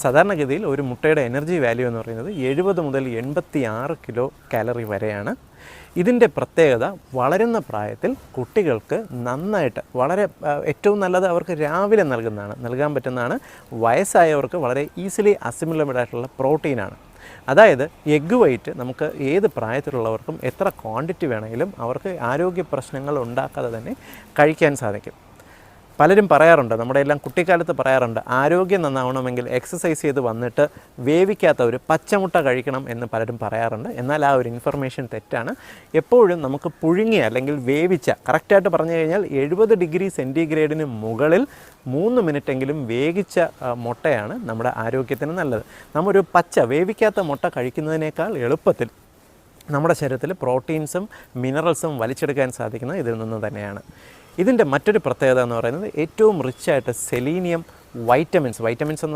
സാധാരണഗതിയിൽ ഒരു മുട്ടയുടെ എനർജി വാല്യൂ എന്ന് പറയുന്നത് 70 മുതൽ 86 കിലോ കാലറി വരെയാണ്. ഇതിൻ്റെ പ്രത്യേകത വളരുന്ന പ്രായത്തിൽ കുട്ടികൾക്ക് നന്നായിട്ട് ഏറ്റവും നല്ലത് അവർക്ക് രാവിലെ നൽകാൻ പറ്റുന്നതാണ്. വയസ്സായവർക്ക് വളരെ ഈസിലി അസിമിലബിൾ ആയിട്ടുള്ള പ്രോട്ടീനാണ്. അതായത് എഗ്ഗ് വൈറ്റ് നമുക്ക് ഏത് പ്രായത്തിലുള്ളവർക്കും എത്ര ക്വാണ്ടിറ്റി വേണമെങ്കിലും അവർക്ക് ആരോഗ്യ പ്രശ്നങ്ങൾ ഉണ്ടാക്കാതെ തന്നെ കഴിക്കാൻ സാധിക്കും. പലരും പറയാറുണ്ട്, നമ്മുടെ എല്ലാം കുട്ടിക്കാലത്ത് പറയാറുണ്ട്, ആരോഗ്യം നന്നാവണമെങ്കിൽ എക്സസൈസ് ചെയ്ത് വന്നിട്ട് വേവിക്കാത്ത ഒരു പച്ചമുട്ട കഴിക്കണം എന്ന് പലരും പറയാറുണ്ട്. എന്നാൽ ആ ഒരു ഇൻഫർമേഷൻ തെറ്റാണ്. എപ്പോഴും നമുക്ക് പുഴുങ്ങിയ അല്ലെങ്കിൽ വേവിച്ച, കറക്റ്റായിട്ട് പറഞ്ഞു കഴിഞ്ഞാൽ 70 ഡിഗ്രി സെൻറ്റിഗ്രേഡിന് മുകളിൽ 3 മിനിറ്റെങ്കിലും വേവിച്ച മുട്ടയാണ് നമ്മുടെ ആരോഗ്യത്തിന് നല്ലത്. നമ്മൊരു വേവിക്കാത്ത മുട്ട കഴിക്കുന്നതിനേക്കാൾ എളുപ്പത്തിൽ നമ്മുടെ ശരീരത്തിൽ പ്രോട്ടീൻസും മിനറൽസും വലിച്ചെടുക്കാൻ സാധിക്കുന്നത് ഇതിൽ നിന്ന് തന്നെയാണ്. ഇതിൻ്റെ മറ്റൊരു പ്രത്യേകത എന്ന് പറയുന്നത് ഏറ്റവും റിച്ചായിട്ട് സെലീനിയം വൈറ്റമിൻസ് എന്ന്